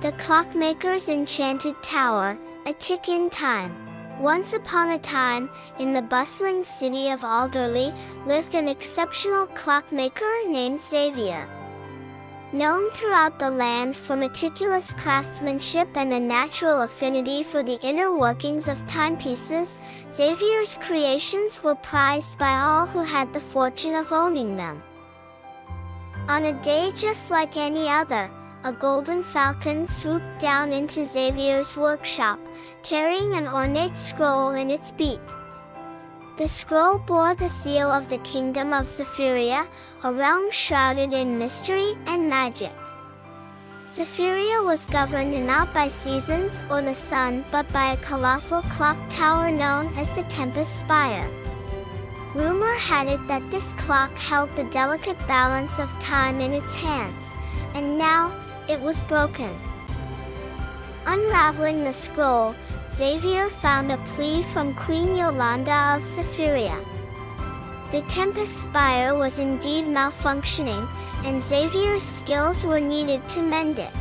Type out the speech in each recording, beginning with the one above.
The Clockmaker's Enchanted Tower, a tick in time. Once upon a time, in the bustling city of Alderley, lived an exceptional clockmaker named Xavier. Known throughout the land for meticulous craftsmanship and a natural affinity for the inner workings of timepieces, Xavier's creations were prized by all who had the fortune of owning them. On a day just like any other, a golden falcon swooped down into Xavier's workshop, carrying an ornate scroll in its beak. The scroll bore the seal of the kingdom of Zephyria, a realm shrouded in mystery and magic. Zephyria was governed not by seasons or the sun, but by a colossal clock tower known as the Tempus Spire. Rumor had it that this clock held the delicate balance of time in its hands, and now it was broken. Unraveling the scroll, Xavier found a plea from Queen Yolanda of Zephyria. The Tempus Spire was indeed malfunctioning, and Xavier's skills were needed to mend it.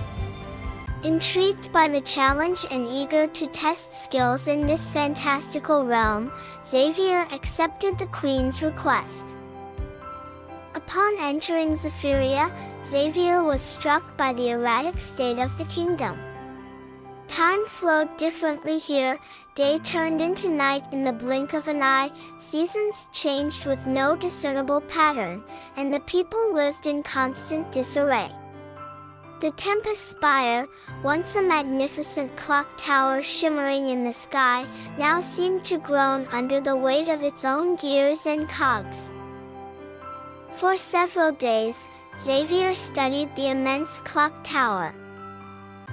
Intrigued by the challenge and eager to test skills in this fantastical realm, Xavier accepted the Queen's request. Upon entering Zephyria, Xavier was struck by the erratic state of the kingdom. Time flowed differently here, day turned into night in the blink of an eye, seasons changed with no discernible pattern, and the people lived in constant disarray. The Tempus Spire, once a magnificent clock tower shimmering in the sky, now seemed to groan under the weight of its own gears and cogs. For several days, Xavier studied the immense clock tower.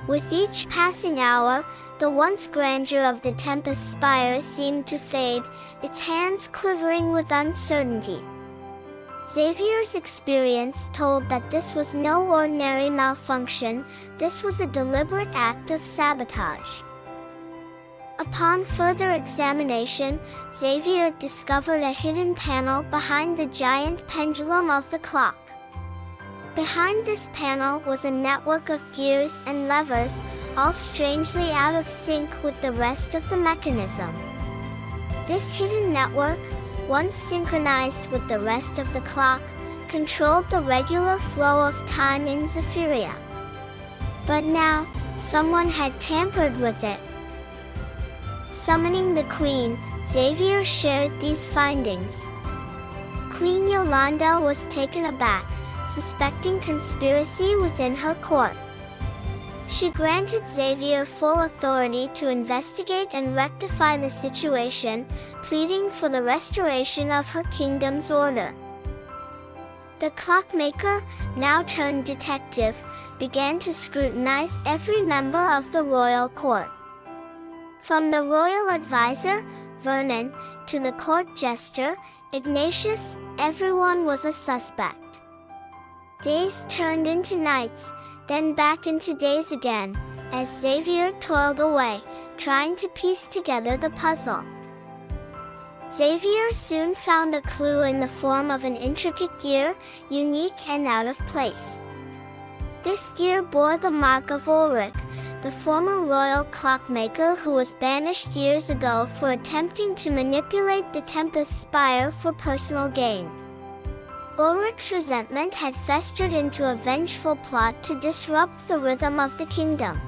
With each passing hour, the once grandeur of the Tempus Spire seemed to fade, its hands quivering with uncertainty. Xavier's experience told that this was no ordinary malfunction, this was a deliberate act of sabotage. Upon further examination, Xavier discovered a hidden panel behind the giant pendulum of the clock. Behind this panel was a network of gears and levers, all strangely out of sync with the rest of the mechanism. This hidden network, once synchronized with the rest of the clock, controlled the regular flow of time in Zephyria. But now, someone had tampered with it. Summoning the Queen, Xavier shared these findings. Queen Yolanda was taken aback, suspecting conspiracy within her court. She granted Xavier full authority to investigate and rectify the situation, pleading for the restoration of her kingdom's order. The clockmaker, now turned detective, began to scrutinize every member of the royal court. From the royal advisor, Vernon, to the court jester, Ignatius, everyone was a suspect. Days turned into nights, then back into days again, as Xavier toiled away, trying to piece together the puzzle. Xavier soon found a clue in the form of an intricate gear, unique and out of place. This gear bore the mark of Ulrich, the former royal clockmaker who was banished years ago for attempting to manipulate the Tempus Spire for personal gain. Ulrich's resentment had festered into a vengeful plot to disrupt the rhythm of the kingdom.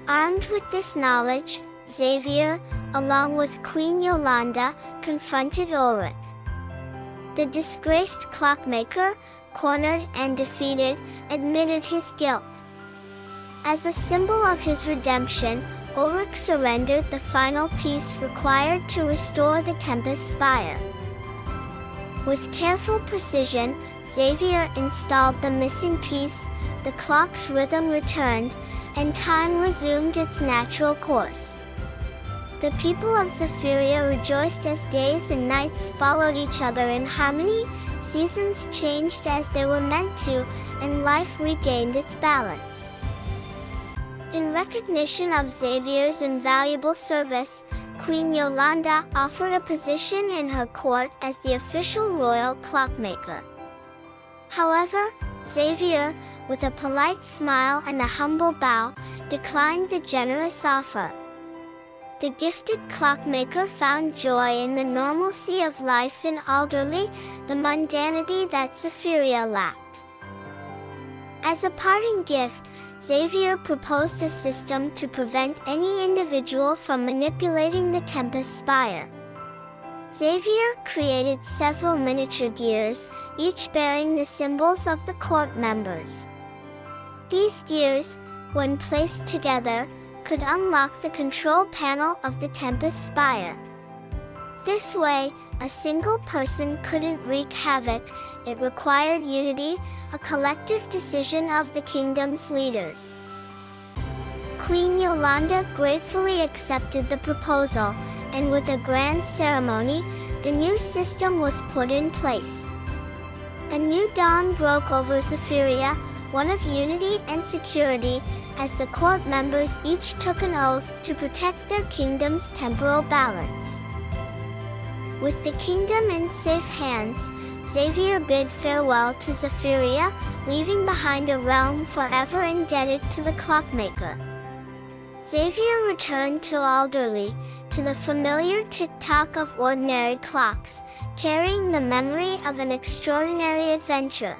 Armed with this knowledge, Xavier, along with Queen Yolanda, confronted Ulrich. The disgraced clockmaker, cornered and defeated, admitted his guilt. As a symbol of his redemption, Ulrich surrendered the final piece required to restore the Tempus Spire. With careful precision, Xavier installed the missing piece, the clock's rhythm returned, and time resumed its natural course. The people of Zephyria rejoiced as days and nights followed each other in harmony, seasons changed as they were meant to, and life regained its balance. In recognition of Xavier's invaluable service, Queen Yolanda offered a position in her court as the official royal clockmaker. However, Xavier, with a polite smile and a humble bow, declined the generous offer. The gifted clockmaker found joy in the normalcy of life in Alderley, the mundanity that Zephyria lacked. As a parting gift, Xavier proposed a system to prevent any individual from manipulating the Tempus Spire. Xavier created several miniature gears, each bearing the symbols of the court members. These gears, when placed together, could unlock the control panel of the Tempus Spire. This way, a single person couldn't wreak havoc. It required unity, a collective decision of the kingdom's leaders. Queen Yolanda gratefully accepted the proposal, and with a grand ceremony, the new system was put in place. A new dawn broke over Zephyria, one of unity and security, as the court members each took an oath to protect their kingdom's temporal balance. With the kingdom in safe hands, Xavier bid farewell to Zephyria, leaving behind a realm forever indebted to the clockmaker. Xavier returned to Alderley, to the familiar tick-tock of ordinary clocks, carrying the memory of an extraordinary adventure.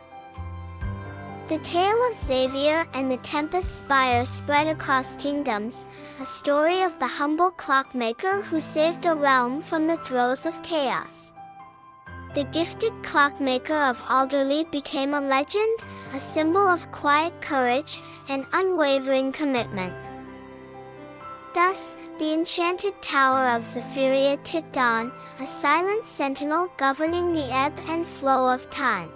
The tale of Xavier and the Tempus Spire spread across kingdoms, a story of the humble clockmaker who saved a realm from the throes of chaos. The gifted clockmaker of Alderley became a legend, a symbol of quiet courage and unwavering commitment. Thus, the enchanted tower of Zephyria ticked on, a silent sentinel governing the ebb and flow of time.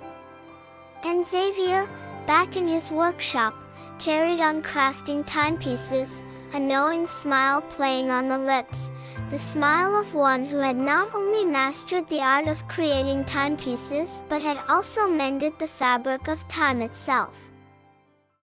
And Xavier, back in his workshop, carried on crafting timepieces, a knowing smile playing on the lips, the smile of one who had not only mastered the art of creating timepieces but had also mended the fabric of time itself.